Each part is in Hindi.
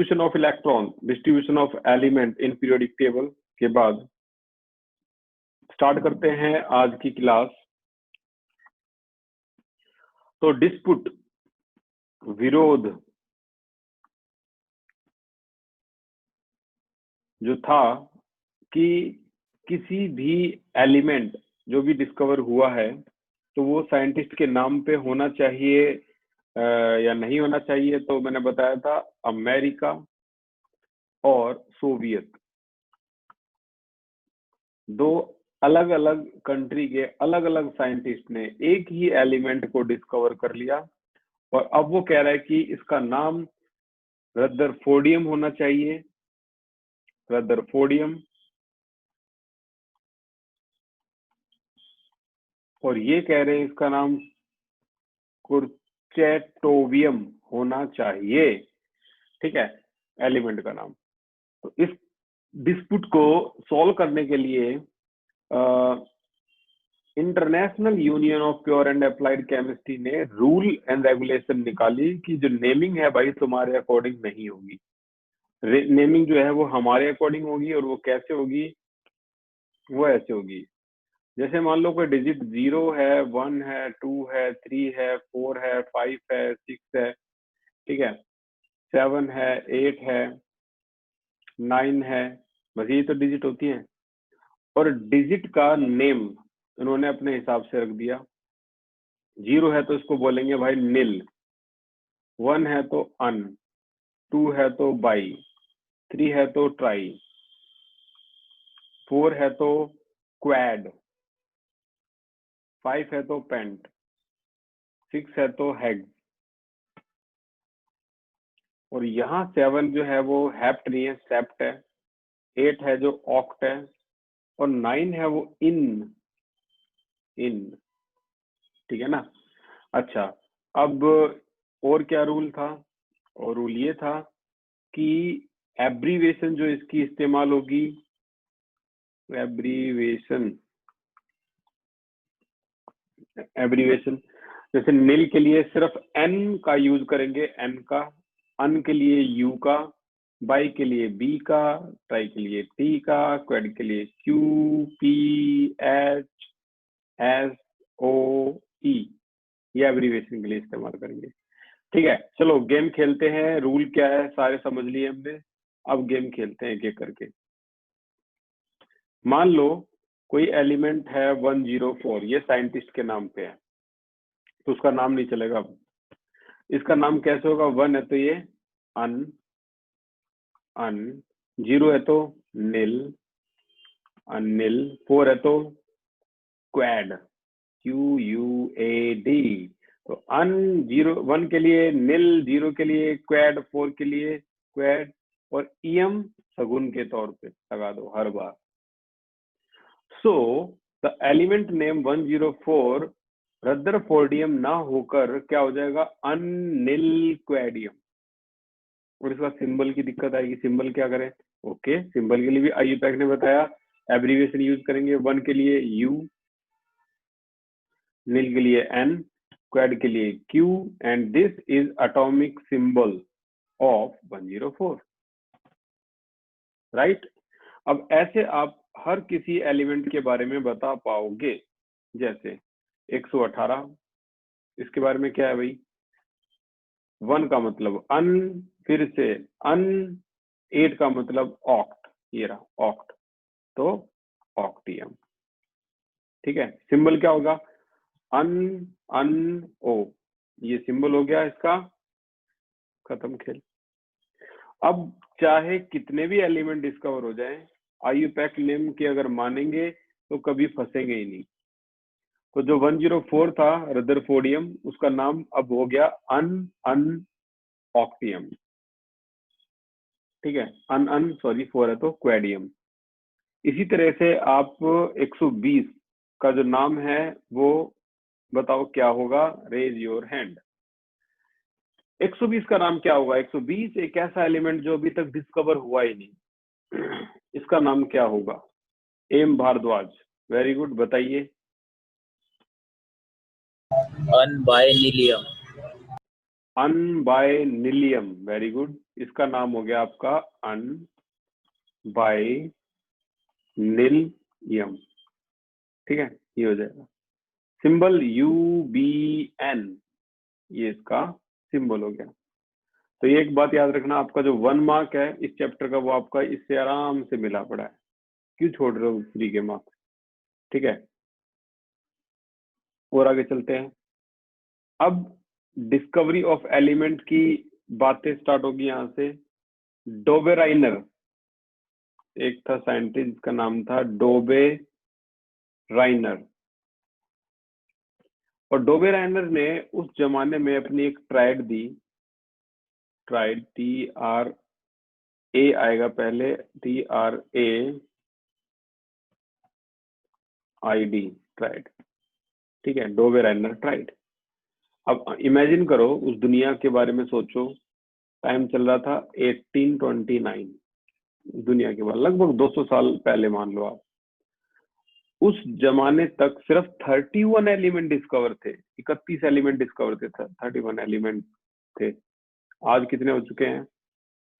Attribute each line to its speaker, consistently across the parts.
Speaker 1: Distribution of electron, distribution of element in periodic table के बाद स्टार्ट करते हैं आज की क्लास। तो डिस्प्यूट, विरोध जो था कि किसी भी एलिमेंट जो भी डिस्कवर हुआ है तो वो साइंटिस्ट के नाम पे होना चाहिए या नहीं होना चाहिए। तो मैंने बताया था अमेरिका और सोवियत, दो अलग अलग कंट्री के अलग अलग साइंटिस्ट ने एक ही एलिमेंट को डिस्कवर कर लिया और अब वो कह रहा है कि इसका नाम रदरफोर्डियम होना चाहिए, रदरफोर्डियम, और ये कह रहे हैं इसका नाम कुर्चेटोवियम होना चाहिए। ठीक है, एलिमेंट का नाम। तो इस डिस्प्यूट को सॉल्व करने के लिए international union of pure and applied chemistry ने रूल एंड रेगुलेशन निकाली कि जो नेमिंग है भाई तुम्हारे अकॉर्डिंग नहीं होगी, नेमिंग जो है वो हमारे अकॉर्डिंग होगी। और वो कैसे होगी? वो ऐसे होगी, जैसे मान लो कोई डिजिट 0 है, 1 है, 2 है, 3 है, 4 है, 5 है, 6 है, ठीक है, 7 है, 8 है, 9 है, बस ये तो डिजिट होती हैं। और डिजिट का नेम इन्होंने अपने हिसाब से रख दिया। 0 है तो इसको बोलेंगे भाई निल, 1 है तो अन, 2 है तो बाई, 3 है तो ट्राई, 4 है तो क्वाड, 5 है तो पेंट, 6 है तो हेग, और यहाँ 7 जो है वो हेप्ट नहीं है, सेप्ट है, 8 है जो ऑक्ट है, और 9 है वो इन। ठीक है ना? अच्छा, अब और क्या रूल था? और रूल ये था कि एब्रीवेशन जो इसकी इस्तेमाल होगी, एब्रीवेशन जैसे नील के लिए सिर्फ एन का यूज करेंगे, एन का, अन के लिए यू का, बाई के लिए बी का, ट्राई के लिए टी का, क्वेड के लिए क्यू, पी, एच, एस, ओ, ई, ये एब्रीवेशन के लिए इस्तेमाल करेंगे। ठीक है, चलो गेम खेलते हैं। रूल क्या है सारे समझ लिए हमने, अब गेम खेलते हैं एक एक करके। मान लो कोई एलिमेंट है 104, ये साइंटिस्ट के नाम पे है तो उसका नाम नहीं चलेगा। अब इसका नाम कैसे होगा? 1 है तो ये अन, 0 है तो निल, अनिल, 4 है तो क्वैड, QUAD। तो अन 1 के लिए निल, 0 के लिए क्वैड, 4 के लिए क्वैड, और EM सगुन के तौर पे लगा दो हर बार। So the element name 104 rutherfordium ना होकर क्या हो जाएगा? अनिलक्वैडियम। और इसका सिंबल की दिक्कत आएगी, सिंबल क्या करें? ओके, सिंबल के लिए भी IUPAC ने बताया एब्रीविएशन यूज करेंगे। 1 के लिए U, निल के लिए N, क्वैड के लिए Q, and this is atomic symbol of 104, right? अब ऐसे आप हर किसी एलिमेंट के बारे में बता पाओगे। जैसे 118, इसके बारे में क्या है भाई? 1 का मतलब अन, फिर से अन, 8 का मतलब ऑक्ट, ये रहा ऑक्ट, तो ऑक्टियम। ठीक है, सिंबल क्या होगा? अन ओ, ये सिंबल हो गया इसका, खत्म खेल। अब चाहे कितने भी एलिमेंट डिस्कवर हो जाएं, IUPAC नेम के अगर मानेंगे तो कभी फंसेंगे ही नहीं। तो जो 104 था रदरफोर्डियम, उसका नाम अब हो गया अन ऑक्टियम। ठीक है, अन सॉरी 4 है तो क्वैडियम। इसी तरह से आप 120 का जो नाम है वो बताओ क्या होगा? Raise your hand. 120 का नाम क्या होगा? 120 एक ऐसा एलिमेंट जो अभी तक डिस्कवर हुआ ही नहीं, इसका नाम क्या होगा? एम भारद्वाज, वेरी गुड, बताइए।
Speaker 2: अनबाइनिलियम।
Speaker 1: अनबाइनिलियम, वेरी गुड, इसका नाम हो गया आपका अनबाइनिलियम। ठीक है, ये हो जाएगा। सिंबल UBN, ये इसका सिंबल हो गया। तो ये एक बात याद रखना, आपका जो 1 मार्क है इस चैप्टर का, वो आपका इससे आराम से मिला पड़ा है। क्यों छोड़ रहे हो फ्री के मार्क्स? ठीक है, और आगे चलते हैं। अब डिस्कवरी ऑफ एलिमेंट की बातें स्टार्ट होगी यहां से। डोबेराइनर, एक था साइंटिस्ट जिसका नाम था डोबेराइनर, और डोबेराइनर ने उस जमाने में अपनी एक ट्राइड दी, ट्राइड TRA आएगा पहले, TRAID, ट्राइड। ठीक है, डोबेराइनर ट्राइड। अब इमेजिन करो, उस दुनिया के बारे में सोचो, टाइम चल रहा था 1829, दुनिया के बाद लगभग 200 साल पहले मान लो आप। उस जमाने तक सिर्फ 31 एलिमेंट डिस्कवर थे, 31 एलिमेंट डिस्कवर थे, 31 एलिमेंट थे। आज कितने हो चुके हैं?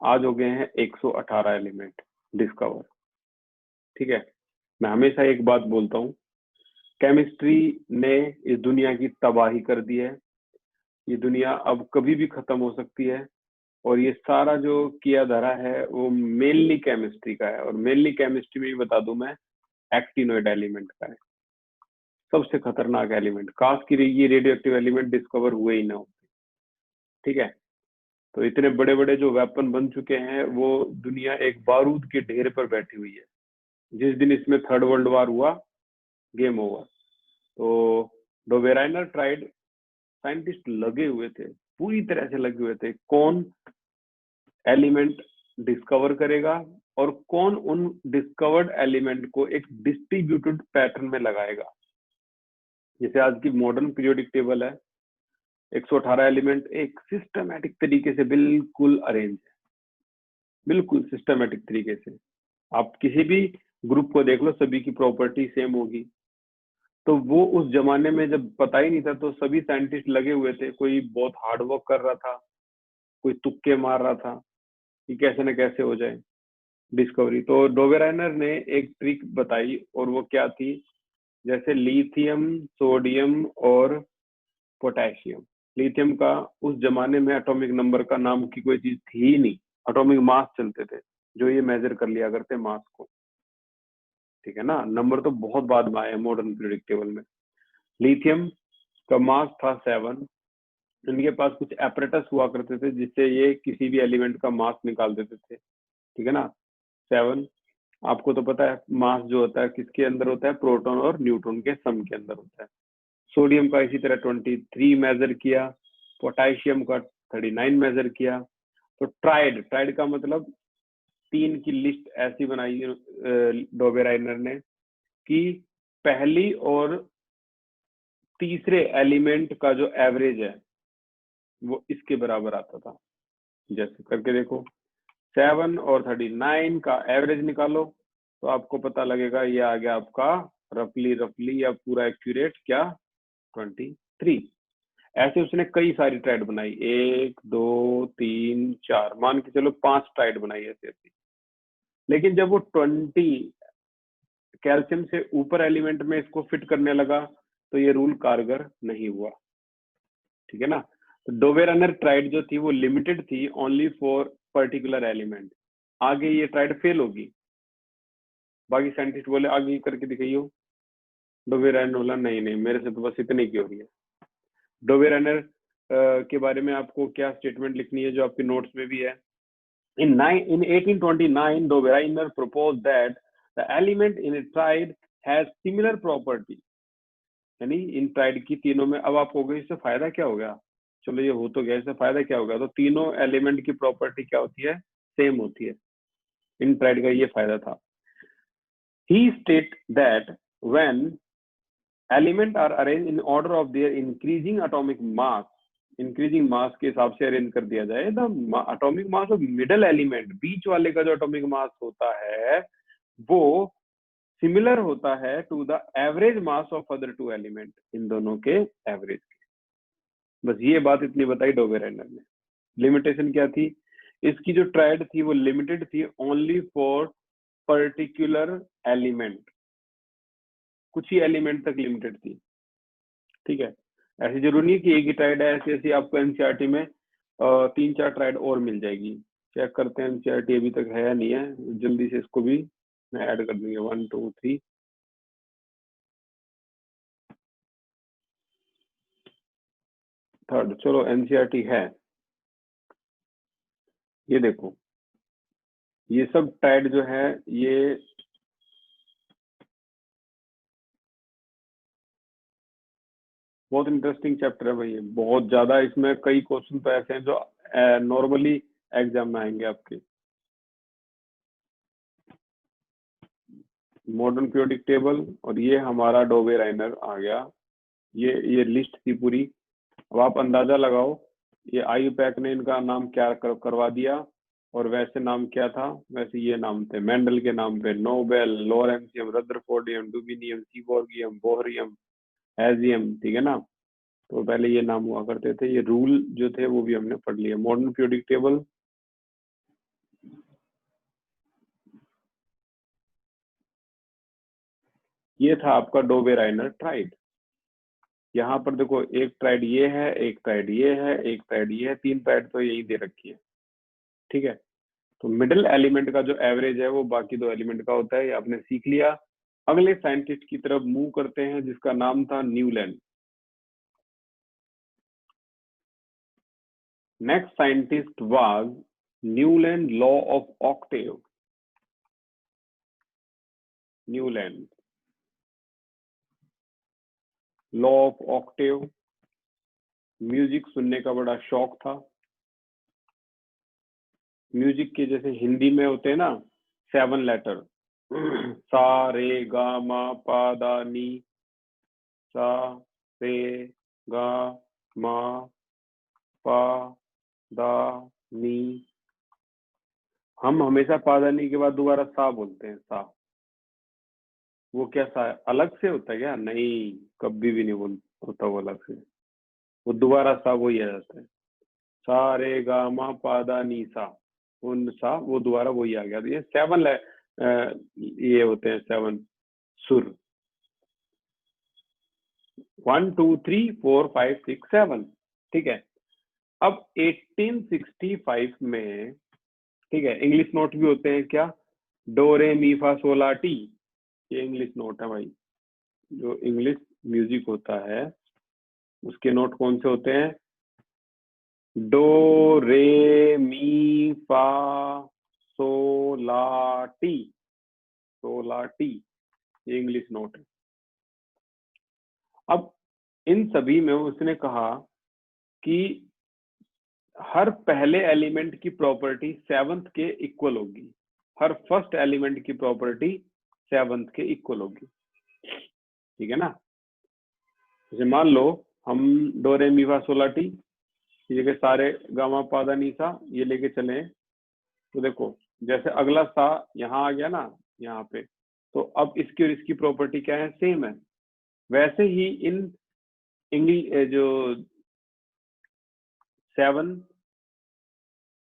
Speaker 1: आज हो गए हैं 118 एलिमेंट डिस्कवर। ठीक है, मैं हमेशा एक बात बोलता हूँ, केमिस्ट्री ने इस दुनिया की तबाही कर दी है। ये दुनिया अब कभी भी खत्म हो सकती है, और ये सारा जो किया धरा है वो मेनली केमिस्ट्री का है, और मेनली केमिस्ट्री में भी बता दूं मैं, एक्टिनोइड एलिमेंट का है, सबसे खतरनाक एलिमेंट। काश की ये रेडियो एक्टिव एलिमेंट डिस्कवर हुए ही ना होते। ठीक है, तो इतने बड़े बड़े जो वेपन बन चुके हैं, वो दुनिया एक बारूद के ढेर पर बैठी हुई है। जिस दिन इसमें 3rd वर्ल्ड वॉर हुआ, गेम ओवर। तो डोबेराइनर ट्राइड, साइंटिस्ट लगे हुए थे, पूरी तरह से लगे हुए थे, कौन एलिमेंट डिस्कवर करेगा और कौन उन डिस्कवर्ड एलिमेंट को एक डिस्ट्रीब्यूटेड पैटर्न में लगाएगा। जैसे आज की मॉडर्न पीरियोडिक टेबल है, 118 एलिमेंट एक सिस्टमैटिक तरीके से बिल्कुल अरेंज है, बिल्कुल सिस्टमैटिक तरीके से। आप किसी भी ग्रुप को देख लो, सभी की प्रॉपर्टी सेम होगी। तो वो उस जमाने में जब पता ही नहीं था, तो सभी साइंटिस्ट लगे हुए थे, कोई बहुत हार्ड वर्क कर रहा था, कोई तुक्के मार रहा था कि कैसे न कैसे हो जाए डिस्कवरी। तो डोबेराइनर ने एक ट्रिक बताई, और वो क्या थी, जैसे लिथियम, सोडियम और पोटेशियम। लिथियम का उस जमाने में एटॉमिक नंबर का नाम की कोई चीज थी ही नहीं, एटॉमिक मास चलते थे जो ये मेजर कर लिया करते मास को। ठीक है ना, नंबर तो बहुत बाद में आए मॉडर्न पीरियोडिक टेबल में। लिथियम का मास था 7। इनके पास कुछ एपरेटस हुआ करते थे जिससे ये किसी भी एलिमेंट का मास निकाल देते थे। ठीक है ना, 7। आपको तो पता है मास जो होता है किसके अंदर होता है, प्रोटॉन और न्यूट्रॉन के सम के अंदर होता है। सोडियम का इसी तरह 23 मेजर किया, पोटेशियम का 39 मेजर किया। तो ट्राइड, ट्राइड का मतलब 3 की लिस्ट ऐसी बनाई डोबेराइनर ने कि पहली और तीसरे एलिमेंट का जो एवरेज है वो इसके बराबर आता था। जैसे करके देखो, 7 और 39 का एवरेज निकालो, तो आपको पता लगेगा ये आ गया आपका रफली या पूरा एक्यूरेट क्या, 23। ऐसे उसने कई सारी ट्राइड बनाई, 1 2 3 4, मान के चलो 5 ट्राइड बनाई ऐसे ऐसी। लेकिन जब वो 20 कैल्शियम से ऊपर एलिमेंट में इसको फिट करने लगा, तो ये रूल कारगर नहीं हुआ। ठीक है ना, तो डोबेराइनर ट्राइड जो थी वो लिमिटेड थी ओनली फॉर पर्टिकुलर एलिमेंट। आगे ये ट्राइड फेल होगी, बाकी साइंटिस्ट बोले आगे करके दिखाइयो। डोबेराइनर बोला नहीं नहीं, मेरे से तो बस इतने की हो रही है। डोबेराइनर के बारे में आपको क्या स्टेटमेंट लिखनी है, जो आपके नोट्स में भी है। In 1829, Dobereiner proposed that the element in a tride has similar property. यानी इन ट्राइड की तीनों में, अब आप हो गए इससे फायदा क्या हो गया, चलो ये हो तो गया, इससे फायदा क्या होगा, तो तीनों एलिमेंट की प्रॉपर्टी क्या होती है, सेम होती है। इन ट्राइड का ये फायदा था। He state that when element are arrange in order of their increasing atomic mass, increasing mass के हिसाब से अरेंज कर दिया जाए, the atomic mass of middle element, बीच वाले का जो एटॉमिक मास होता है वो सिमिलर होता है to the average mass of other 2 element, इन दोनों के एवरेज। बस ये बात इतनी बताई डोबेराइनर ने। लिमिटेशन क्या थी, इसकी जो ट्रायड थी वो लिमिटेड थी ओनली फॉर पर्टिकुलर एलिमेंट, कुछ ही एलिमेंट तक लिमिटेड थी। ठीक है, ऐसी जरूरी नहीं कि एक ही ट्रायड है, ऐसी ऐसी आपको एनसीईआरटी में 3-4 ट्रायड और मिल जाएगी। चेक करते हैं एनसीईआरटी अभी तक है या नहीं है, जल्दी से इसको भी मैं ऐड कर दूंगा। 1 2 3 3rd, चलो एनसीईआरटी है। ये देखो, ये सब ट्रायड जो है ये बहुत इंटरेस्टिंग चैप्टर है भाई, बहुत ज्यादा। इसमें कई क्वेश्चन तो ऐसे हैं जो नॉर्मली एग्जाम में आएंगे आपके। मॉडर्न पीरियोडिक टेबल, और ये हमारा डोबेराइनर आ गया। ये लिस्ट थी पूरी। अब आप अंदाजा लगाओ, ये आईयूपैक ने इनका नाम क्या करवा दिया, और वैसे नाम क्या था, वैसे ये नाम थे मेंडल के नाम पे, नोबेल, लॉरेंशियम, रदरफोर्डियम, डुबिनियम, सीबोर्गियम, बोहरियम, हैजियम। ठीक है ना, तो पहले ये नाम हुआ करते थे। ये रूल जो थे वो भी हमने पढ़ लिया। मॉडर्न पीरियोडिक टेबल, ये था आपका डोबेराइनर ट्राइड। यहाँ पर देखो, एक ट्राइड ये है, एक ट्राइड ये है, एक ट्राइड ये है, 3 ट्राइड तो यही दे रखी है। ठीक है, तो मिडिल एलिमेंट का जो एवरेज है वो बाकी 2 एलिमेंट का होता है, ये आपने सीख लिया। अगले साइंटिस्ट की तरफ मूव करते हैं जिसका नाम था Newland. Next scientist was Newland, law of octave. Newland, law of octave. Music सुनने का बड़ा शौक था। म्यूजिक के जैसे हिंदी में होते हैं ना 7 लेटर, सा रे गा मा पा दा नी, सा रे गा मा पा दा नी। हम हमेशा पा दा नी के बाद दोबारा सा बोलते हैं, सा। वो क्या सा अलग से होता है क्या? नहीं, कभी भी नहीं बोल होता वो अलग से। वो दोबारा सा वही आ जाता है। सा रे गा मा पा दा नी सा, उन सा वो दोबारा वही आ गया। तो ये 7 ये होते हैं 7 सुर। 1 2 3 4 5 6 7। ठीक है, अब 1865 में, ठीक है, इंग्लिश नोट भी होते हैं क्या? डो रे मी फा सोला टी, ये इंग्लिश नोट है भाई। जो इंग्लिश म्यूजिक होता है उसके नोट कौन से होते हैं? डो रे मी फा सोला टी, सोला टी, ये इंग्लिश नोट है। अब इन सभी में उसने कहा कि हर पहले एलिमेंट की प्रॉपर्टी 7th के इक्वल होगी। हर फर्स्ट एलिमेंट की प्रॉपर्टी 7th के इक्वल होगी। ठीक है ना, जैसे मान लो हम डो रे मी फा सोला टी की जगह सारे गामा पादा नीसा ये लेके चले, तो देखो जैसे अगला सा यहाँ आ गया ना यहाँ पे, तो अब इसकी और इसकी प्रॉपर्टी क्या है? सेम है। वैसे ही इन इंग्लिश जो 7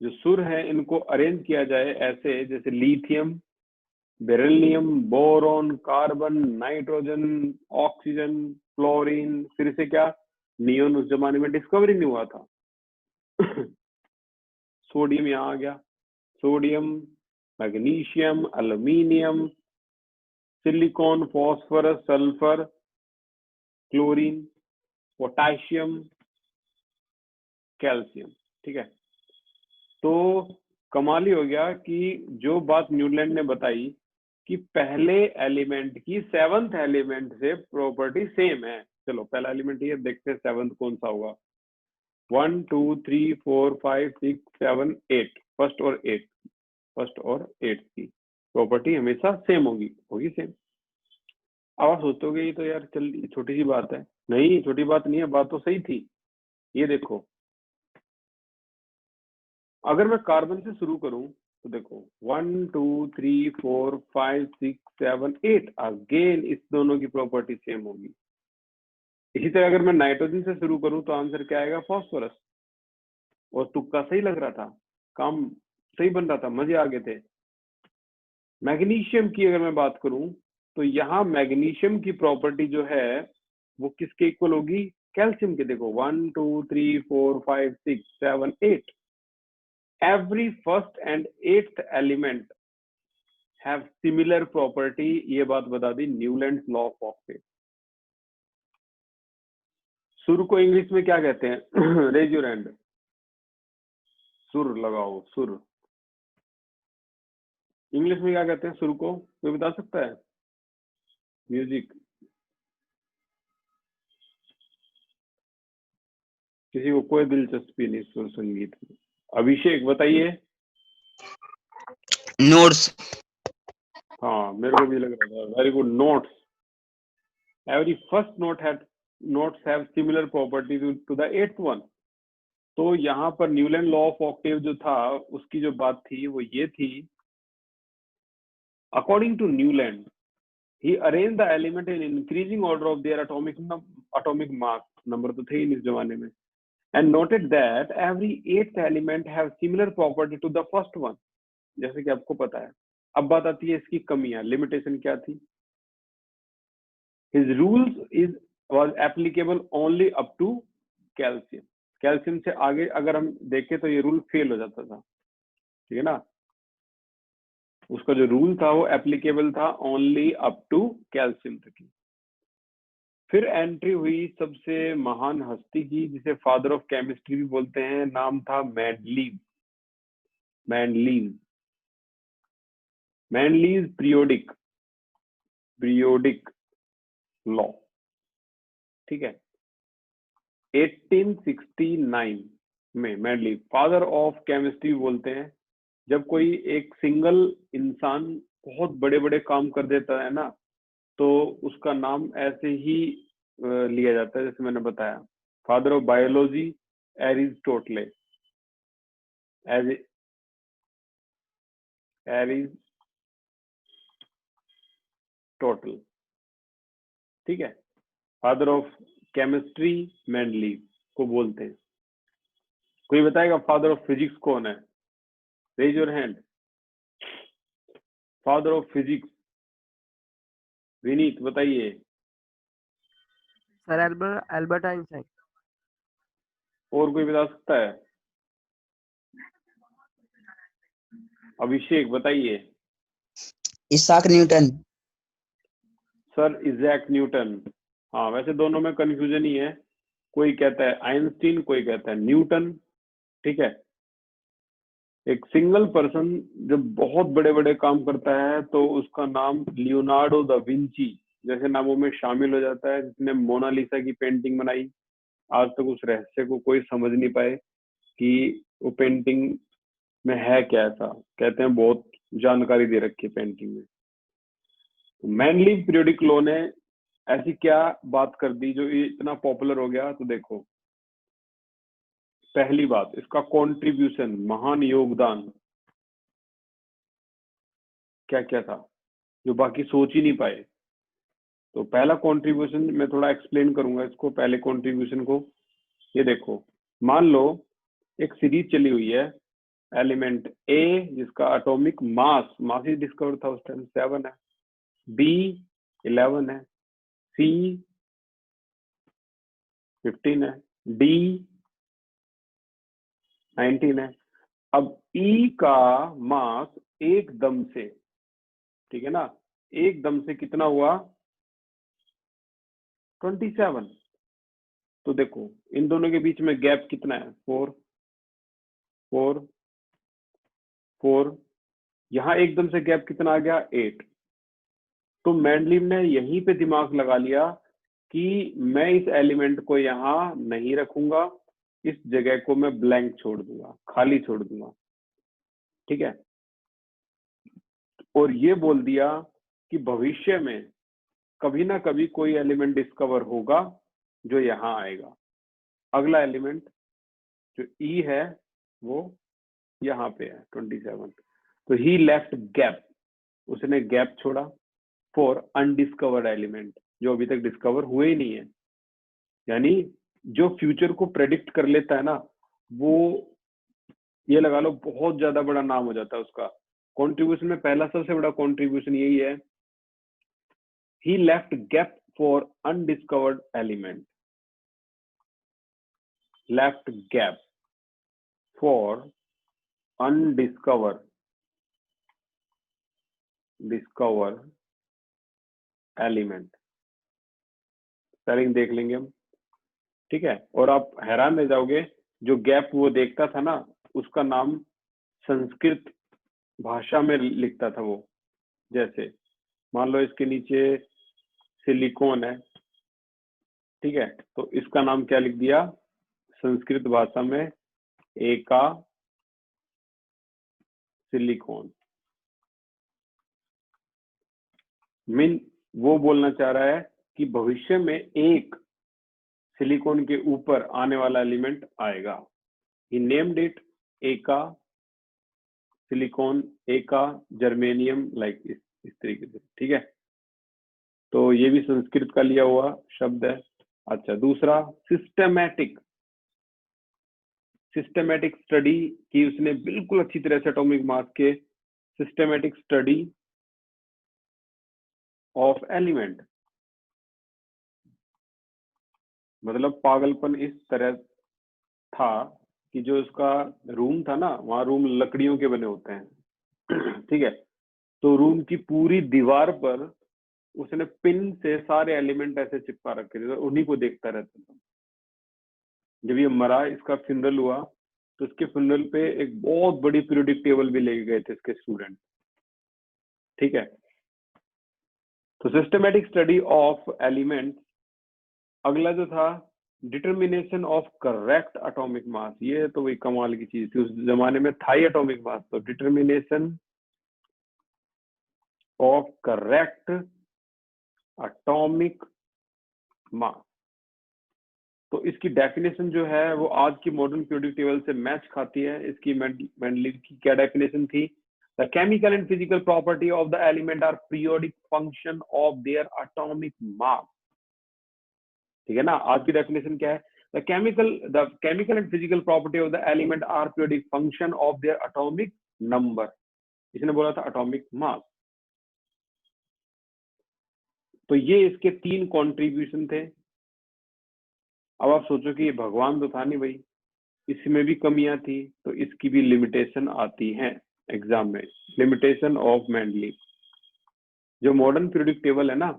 Speaker 1: जो सुर है इनको अरेंज किया जाए ऐसे, जैसे lithium, beryllium, boron, carbon, nitrogen, oxygen, fluorine, फिर से क्या, नियोन उस जमाने में डिस्कवरी नहीं हुआ था। सोडियम यहाँ आ गया, sodium, magnesium, aluminium, silicon, phosphorus, sulphur, chlorine, potassium, calcium. ठीक है, तो कमाल ही हो गया कि जो बात न्यूलैंड ने बताई कि पहले एलिमेंट की 7th एलिमेंट से प्रॉपर्टी सेम है। चलो पहला एलिमेंट ये देखते हैं 7th कौन सा होगा। 1 2 3 4 5 6 7 8, फर्स्ट और 8, फर्स्ट और 8 की प्रॉपर्टी हमेशा सेम होगी, होगी सेम। अब आप सोचोगे ये तो यार चल छोटी सी बात है। नहीं, छोटी बात नहीं है, बात तो सही थी। ये देखो, अगर मैं कार्बन से शुरू करूं तो देखो 1 2 3 4 5 6 7 8, अगेन इस दोनों की प्रॉपर्टी सेम होगी। इसी तरह अगर मैं नाइट्रोजन से शुरू करूं तो आंसर क्या आएगा? फास्फोरस। और तुक्का सही लग रहा था, काम सही बन रहा था, मजे आ गए थे। मैग्नीशियम की अगर मैं बात करूं तो यहाँ मैग्नीशियम की प्रॉपर्टी जो है वो किसके इक्वल होगी? कैल्शियम के। देखो 1 2 3 4 5 6 7 8, every first and eighth element have similar property. ये बात बता दी न्यूलैंड्स लॉ ऑफ ऑक्टेव। सुर को इंग्लिश में क्या कहते हैं? Raise your hand. सुर लगाओ, सुर इंग्लिश में क्या कहते हैं? सुर को कोई बता सकता है? म्यूजिक। किसी को कोई दिलचस्पी नहीं सुर संगीत में? अभिषेक बताइए।
Speaker 2: नोट्स।
Speaker 1: हाँ मेरे को भी लग रहा था। Very good, notes. Every first notes have similar property to the eighth one. तो यहाँ पर न्यूलैंड लॉ ऑफ ऑक्टेव जो था उसकी जो बात थी वो ये थी, according to Newland he arranged the element in increasing order of their atomic mass, number तो थे ही इस जमाने में, and noted that every eighth element have similar property to the first one, जैसे कि आपको पता है। अब बात आती है इसकी कमियां, लिमिटेशन क्या थी? his rules was applicable only up to calcium। Calcium से आगे अगर हम देखें तो ये रूल फेल हो जाता था, ठीक है ना। उसका जो रूल था वो एप्लीकेबल था ओनली अप टू कैल्शियम तक। फिर एंट्री हुई सबसे महान हस्ती की जिसे फादर ऑफ केमिस्ट्री भी बोलते हैं, नाम था मेंडलीव। मेंडलीव पीरियोडिक लॉ, ठीक है। 1869 में मेंडलीव फादर ऑफ केमिस्ट्री बोलते हैं। जब कोई एक सिंगल इंसान बहुत बड़े बड़े काम कर देता है ना, तो उसका नाम ऐसे ही लिया जाता है, जैसे मैंने बताया फादर ऑफ बायोलॉजी एरिस्टोटले, एरिस्टोटल, ठीक है। फादर ऑफ केमिस्ट्री मेंडलीव को बोलते हैं। कोई बताएगा फादर ऑफ फिजिक्स कौन है? Raise your hand. Father of physics, Vineet बताइए।
Speaker 3: Sir Albert Einstein.
Speaker 1: और कोई बता सकता है? अभिषेक बताइए।
Speaker 2: Isaac Newton.
Speaker 1: Sir Isaac Newton. हाँ वैसे दोनों में कंफ्यूजन ही है, कोई कहता है आइंस्टीन, कोई कहता है न्यूटन, ठीक है। एक सिंगल पर्सन जब बहुत बड़े बड़े काम करता है तो उसका नाम लियोनार्डो दा विंची जैसे नामों में शामिल हो जाता है, जिसने मोनालिसा की पेंटिंग बनाई। आज तक उस रहस्य को कोई समझ नहीं पाए कि वो पेंटिंग में है क्या ऐसा। कहते हैं बहुत जानकारी दे रखी है पेंटिंग में। मेंडलीव पीरियोडिक लॉ ने ऐसी क्या बात कर दी जो इतना पॉपुलर हो गया? तो देखो, पहली बात इसका कंट्रीब्यूशन, महान योगदान क्या क्या था जो बाकी सोच ही नहीं पाए। तो पहला कंट्रीब्यूशन मैं थोड़ा एक्सप्लेन करूंगा इसको, पहले कंट्रीब्यूशन को। ये देखो, मान लो एक सीरीज चली हुई है, एलिमेंट ए जिसका एटॉमिक मास ही डिस्कवर था उस टाइम 7 है, बी 11 है, सी 15 है, डी 19 है। अब ई का मास एकदम से, ठीक है ना, एकदम से कितना हुआ? 27। तो देखो इन दोनों के बीच में गैप कितना है? 4 4 4। यहां एकदम से गैप कितना आ गया? 8। तो मेंडलीव ने यहीं पे दिमाग लगा लिया कि मैं इस एलिमेंट को यहां नहीं रखूंगा, इस जगह को मैं ब्लैंक छोड़ दूंगा, खाली छोड़ दूंगा, ठीक है। और ये बोल दिया कि भविष्य में कभी ना कभी कोई एलिमेंट डिस्कवर होगा जो यहाँ आएगा। अगला एलिमेंट जो ई है वो यहाँ पे है 27। तो ही लेफ्ट गैप, उसने गैप छोड़ा फॉर अनडिस्कवर्ड एलिमेंट जो अभी तक डिस्कवर हुए ही नहीं है। यानी जो फ्यूचर को प्रेडिक्ट कर लेता है ना, वो ये लगा लो बहुत ज्यादा बड़ा नाम हो जाता है उसका। कंट्रीब्यूशन में पहला सबसे बड़ा कंट्रीब्यूशन यही है, he left gap for undiscovered element, left gap for discover element. Spelling देख लेंगे हम, ठीक है। और आप हैरान रह जाओगे, जो गैप वो देखता था ना, उसका नाम संस्कृत भाषा में लिखता था वो। जैसे मान लो इसके नीचे सिलिकॉन है, ठीक है, तो इसका नाम क्या लिख दिया संस्कृत भाषा में, एका सिलिकॉन। मीन वो बोलना चाह रहा है कि भविष्य में एक सिलिकॉन के ऊपर आने वाला एलिमेंट आएगा। ही नेम्ड इट एका सिलिकॉन, एका जर्मेनियम, लाइक इस तरीके से, ठीक है। तो ये भी संस्कृत का लिया हुआ शब्द है। अच्छा, दूसरा सिस्टमैटिक स्टडी की उसने बिल्कुल अच्छी तरह से एटॉमिक मास के, सिस्टमैटिक स्टडी ऑफ एलिमेंट, मतलब पागलपन इस तरह था कि जो उसका रूम था ना, वहां रूम लकड़ियों के बने होते हैं ठीक है, तो रूम की पूरी दीवार पर उसने पिन से सारे एलिमेंट ऐसे चिपका रखे थे, उन्हीं को देखता रहता था। जब ये मरा, इसका फ्यूनरल हुआ, तो इसके फ्यूनरल पे एक बहुत बड़ी पीरियोडिक टेबल भी लेके गए थे इसके स्टूडेंट, ठीक है। तो सिस्टमैटिक स्टडी ऑफ एलिमेंट। अगला जो था डिटर्मिनेशन ऑफ करेक्ट एटॉमिक मास, ये तो वही कमाल की चीज थी, उस जमाने में था ही एटॉमिक मास। तो determination of correct atomic mass, तो इसकी डेफिनेशन जो है वो आज की मॉडर्न पीरियोडिक टेबल से मैच खाती है। इसकी मेंडलीव की क्या डेफिनेशन थी? The chemical and physical property of the element are periodic function of their atomic mass, ठीक है ना। आज की डेफिनेशन क्या है? The chemical and physical property of the element are periodic function of their atomic number. इसने बोला था एटॉमिक मास। तो ये इसके 3 कंट्रीब्यूशन थे। अब आप सोचो कि ये भगवान तो था नहीं भाई, इसमें भी कमियां थी, तो इसकी भी लिमिटेशन आती है एग्जाम में। Limitation of Mendeleev. जो मॉडर्न पीरियोडिक टेबल है ना,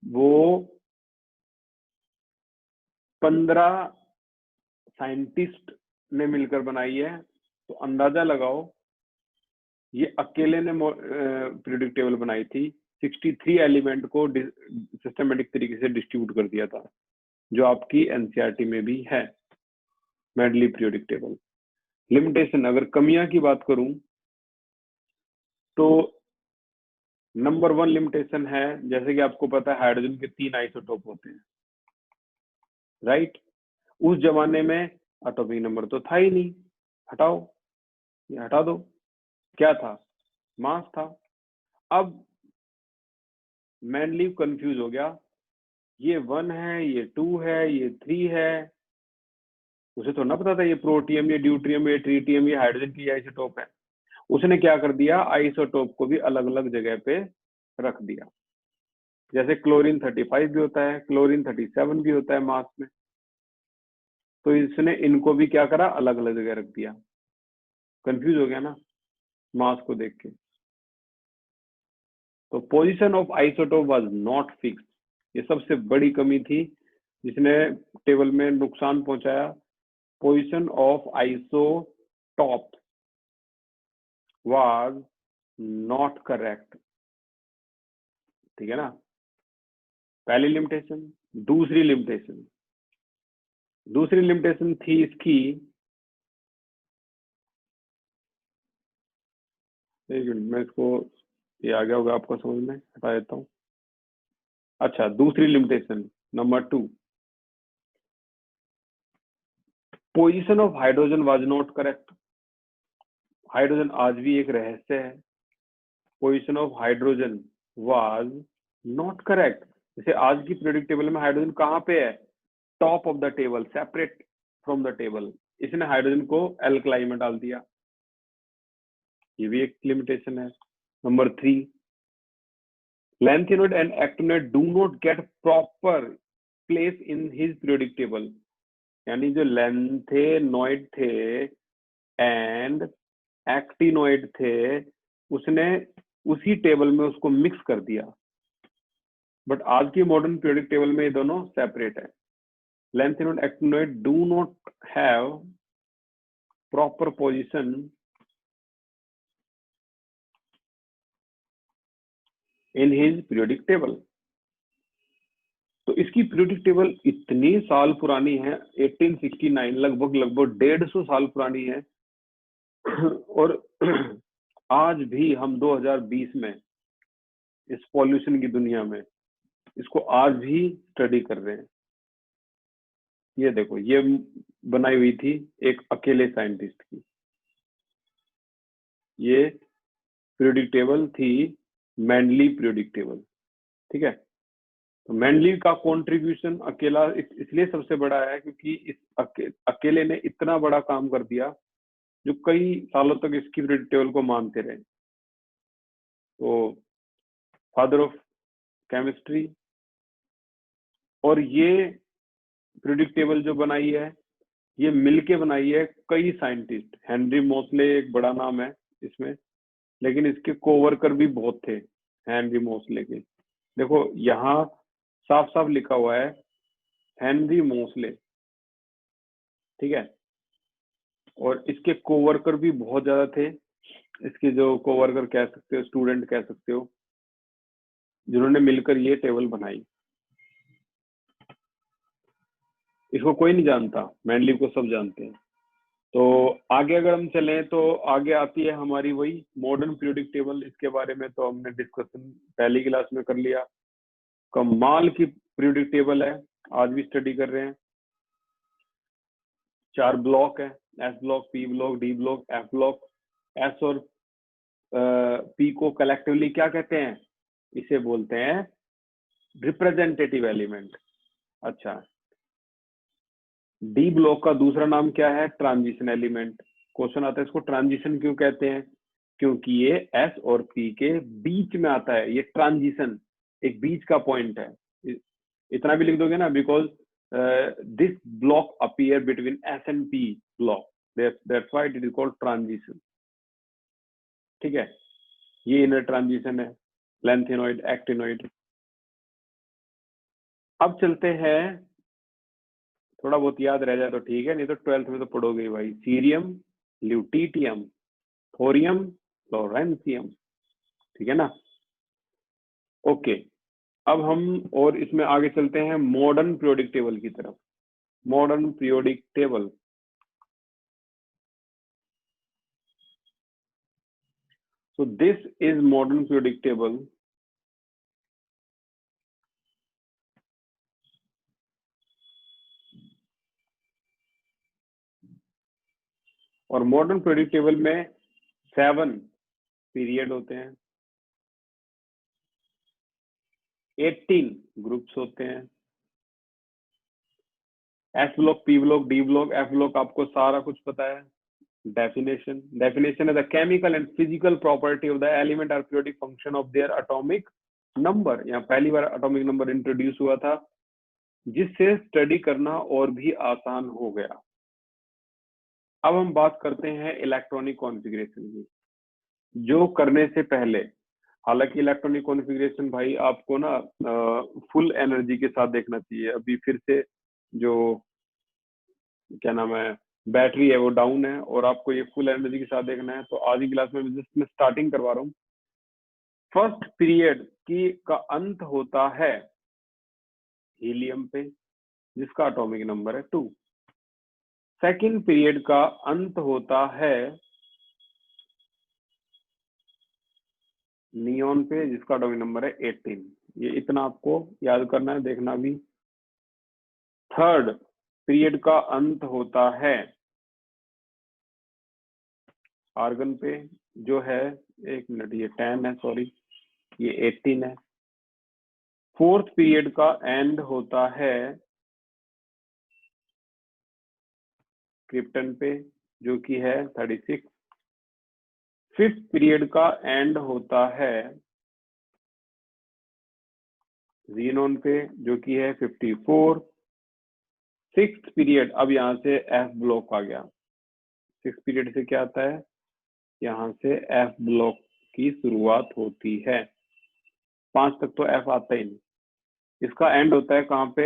Speaker 1: वो 15 साइंटिस्ट ने मिलकर बनाई है। तो अंदाजा लगाओ, ये अकेले ने पीरियोडिक टेबल बनाई थी। 63 एलिमेंट को सिस्टमेटिक तरीके से डिस्ट्रीब्यूट कर दिया था, जो आपकी एनसीईआरटी में भी है मेंडलीव पीरियोडिक टेबल। लिमिटेशन, अगर कमियां की बात करूं तो नंबर 1 लिमिटेशन है, जैसे कि आपको पता है हाइड्रोजन के 3 आइसोटोप होते हैं, राइट। उस जमाने में एटॉमिक नंबर तो था ही नहीं, हटाओ, ये हटा दो, क्या था? मास था। अब मेंडलीव कंफ्यूज हो गया, ये 1 है, ये 2 है, ये 3 है। उसे तो ना पता था ये प्रोटियम, ये ड्यूट्रियम, ये ट्रीटियम, ये हाइड्रोजन की आइसोटोप है। उसने क्या कर दिया, आइसोटोप को भी अलग अलग जगह पे रख दिया। जैसे क्लोरीन 35 भी होता है, क्लोरीन 37 भी होता है मास में, तो इसने इनको भी क्या करा, अलग अलग जगह रख दिया। कंफ्यूज हो गया ना मास को देख के। तो position of isotope was not fix, ये सबसे बड़ी कमी थी जिसने टेबल में नुकसान पहुंचाया। Position of isotope was not correct, ठीक है ना, पहली लिमिटेशन। दूसरी लिमिटेशन थी इसकी, एक मिनट मैं इसको, ये आ गया होगा आपको समझ में, हटा देता हूँ। अच्छा, दूसरी limitation number 2, position of hydrogen was not correct. Hydrogen आज भी एक रहस्य है। Position of hydrogen was not correct. जैसे आज की पीरियोडिक टेबल में हाइड्रोजन कहाँ पे है? Top of the table, separate from the table. इसने हाइड्रोजन को एल्कलाई में डाल दिया, ये भी एक लिमिटेशन है। Number 3, lanthanoid and actinoid do not get proper place in his periodic table. यानी जो लैंथेनॉइड थे एंड एक्टिनोइड थे, उसने उसी टेबल में उसको मिक्स कर दिया, बट आज की मॉडर्न पीरियोडिक टेबल में ये दोनों सेपरेट है। Lanthanoid actinoid do not have proper position in his periodic table. तो इसकी पीरियोडिक टेबल इतनी साल पुरानी है, 1869, लगभग 150 साल पुरानी है। और आज भी हम 2020 में इस पॉल्यूशन की दुनिया में इसको आज भी स्टडी कर रहे हैं। ये देखो, ये बनाई हुई थी एक अकेले साइंटिस्ट की, ये पीरियोडिक टेबल थी मैंडली पीरियोडिक टेबल, ठीक है। तो मैंडली का कंट्रीब्यूशन अकेला इसलिए सबसे बड़ा है क्योंकि इस अकेले ने इतना बड़ा काम कर दिया जो कई सालों तक इसकी पीरियोडिक टेबल को मानते रहे। तो फादर ऑफ केमिस्ट्री, और ये पीरियोडिक टेबल जो बनाई है ये मिलके बनाई है कई साइंटिस्ट। हेनरी मोसले एक बड़ा नाम है इसमें, लेकिन इसके कोवर्कर भी बहुत थे हेनरी मोसले के। देखो यहाँ साफ साफ लिखा हुआ है हेनरी मोसले, ठीक है। और इसके कोवर्कर भी बहुत ज्यादा थे। इसके जो कोवर्कर कह सकते हो, स्टूडेंट कह सकते हो, जिन्होंने मिलकर ये टेबल बनाई। इसको कोई नहीं जानता, मैंडली को सब जानते हैं। तो आगे अगर हम चलें तो आगे आती है हमारी वही मॉडर्न पीरियोडिक टेबल। इसके बारे में तो हमने डिस्कशन पहली क्लास में कर लिया। कमाल की पीरियोडिक टेबल है, आज भी स्टडी कर रहे हैं। 4 ब्लॉक है, S block, P block, D block, F block. S और पी को कलेक्टिवली क्या कहते हैं? इसे बोलते हैं रिप्रेजेंटेटिव एलिमेंट। अच्छा, डी ब्लॉक का दूसरा नाम क्या है? Transition element. क्वेश्चन आता है इसको ट्रांजिशन क्यों कहते हैं? क्योंकि ये एस और पी के बीच में आता है। ये ट्रांजिशन एक बीच का पॉइंट है। इतना भी लिख दोगे ना, because this block appear between S and P block, that's why it is called transition, ठीक है। ये इनर ट्रांजिशन है, लैंथेनॉइड, एक्टिनॉइड। अब चलते हैं, थोड़ा बहुत याद रह जाए तो ठीक है, नहीं तो 12th में तो पढ़ोगे भाई। सीरियम, ल्यूटीटियम, थोरियम, फ्लोरेंसियम, ठीक है ना। ओके, अब हम और इसमें आगे चलते हैं मॉडर्न पीरियोडिक टेबल की तरफ। Modern periodic table, so this is modern periodic table। और मॉडर्न पीरियोडिक टेबल में 7 पीरियड होते हैं, 18 ग्रुप्स होते हैं। S block, P block, D block, F block, आपको सारा कुछ पता है। डेफिनेशन है the chemical and physical property of the element are periodic function of their atomic number. यहाँ पहली बार एटॉमिक नंबर इंट्रोड्यूस हुआ था, जिससे स्टडी करना और भी आसान हो गया। अब हम बात करते हैं इलेक्ट्रॉनिक कॉन्फ़िगरेशन की। जो करने से पहले, हालांकि इलेक्ट्रॉनिक कॉन्फ़िगरेशन भाई आपको ना फुल एनर्जी के साथ देखना चाहिए। अभी फिर से जो क्या नाम है, बैटरी है वो डाउन है, और आपको ये फुल एनर्जी के साथ देखना है। तो आज की क्लास में जस्ट मैं स्टार्टिंग करवा रहा हूँ। फर्स्ट पीरियड की का अंत होता है हीलियम पे, जिसका एटॉमिक नंबर है 2। सेकंड पीरियड का अंत होता है नियॉन पे, जिसका एटॉमिक नंबर है 18। ये इतना आपको याद करना है, देखना भी। थर्ड पीरियड का अंत होता है आर्गन पे, जो है, एक मिनट, ये 10 है, सॉरी, ये 18 है। फोर्थ पीरियड का एंड होता है क्रिप्टन पे जो कि है 36। 5th पीरियड का एंड होता है ज़ीनोन पे जो कि है 54। 6th पीरियड, अब यहाँ से एफ ब्लॉक आ गया। 6th पीरियड से क्या आता है, यहाँ से एफ ब्लॉक की शुरुआत होती है। 5 तक तो एफ आता ही नहीं। इसका एंड होता है कहाँ पे,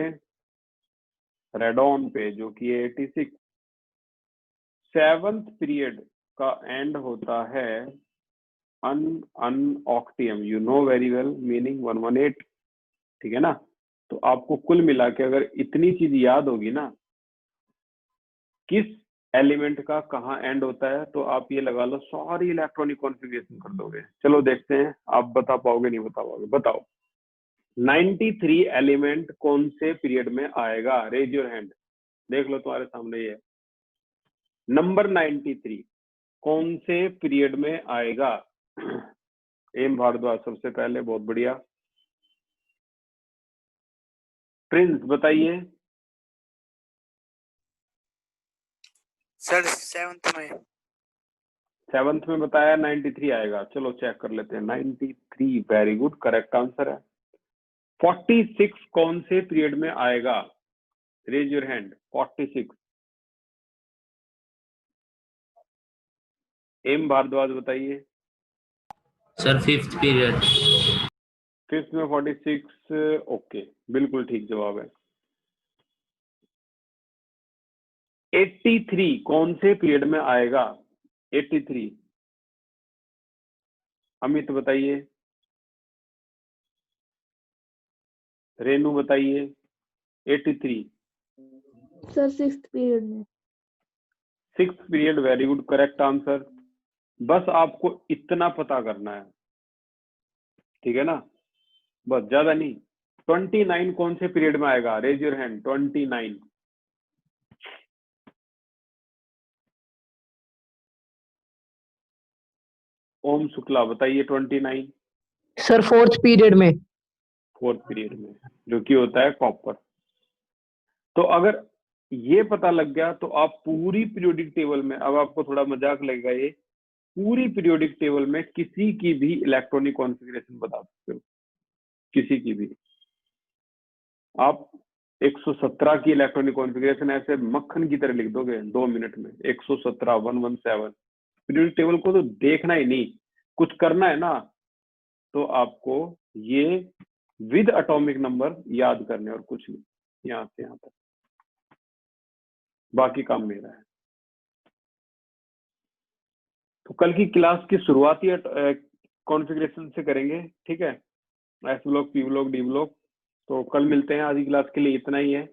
Speaker 1: रेडॉन पे जो कि 86। 7th पीरियड का एंड होता है ununoctium, you know very well meaning 118, ठीक है ना। तो आपको कुल मिला के अगर इतनी चीज याद होगी ना, किस एलिमेंट का कहाँ एंड होता है, तो आप ये लगा लो सारी इलेक्ट्रॉनिक कॉन्फ़िगरेशन कर दोगे। चलो देखते हैं आप बता पाओगे नहीं बता पाओगे। बताओ 93 एलिमेंट कौन से पीरियड में आएगा, रेज योर हैंड। देख लो तुम्हारे सामने ये नंबर 93 कौन से पीरियड में आएगा। एम भारद्वाज सबसे पहले, बहुत बढ़िया। प्रिंस बताइए।
Speaker 3: सर 7th में।
Speaker 1: 7th में बताया 93 आएगा। चलो चेक कर लेते हैं। 93, वेरी गुड, करेक्ट आंसर है। 46 कौन से पीरियड में आएगा, raise your hand. 46 M Bhardwaj बताइए।
Speaker 4: Sir 5th period.
Speaker 1: 5th में 46, ओके, बिल्कुल ठीक जवाब है। 83 कौन से पीरियड में आएगा, 83 अमित बताइए। रेनू बताइए। 83
Speaker 5: सर 6th पीरियड में।
Speaker 1: 6th period, very good, correct answer. बस आपको इतना पता करना है, ठीक है ना, बस, ज्यादा नहीं। 29 कौन से पीरियड में आएगा, रेज योर हैंड। 29 ओम शुक्ला बताइए। 29
Speaker 6: सर 4th पीरियड में।
Speaker 1: 4th पीरियड में, जो कि होता है कॉपर। तो अगर ये पता लग गया तो आप पूरी पीरियोडिक टेबल में, अब आपको थोड़ा मजाक लगेगा ये, पूरी पीरियोडिक टेबल में किसी की भी इलेक्ट्रॉनिक कॉन्फ़िगरेशन बता सकते हो, किसी की भी। आप 117 की इलेक्ट्रॉनिक कॉन्फ़िगरेशन ऐसे मक्खन की तरह लिख दोगे 2 मिनट में। 117, 117 पीरियोडिक टेबल को तो देखना ही नहीं, कुछ करना है ना तो आपको ये विद एटॉमिक नंबर याद करने और कुछ नहीं, यहाँ से यहाँ तक, बाकी काम मेरा है। तो कल की क्लास की शुरुआती कॉन्फ़िगरेशन से करेंगे, ठीक है, S block, P block, D block. तो कल मिलते हैं, आज की क्लास के लिए इतना ही है।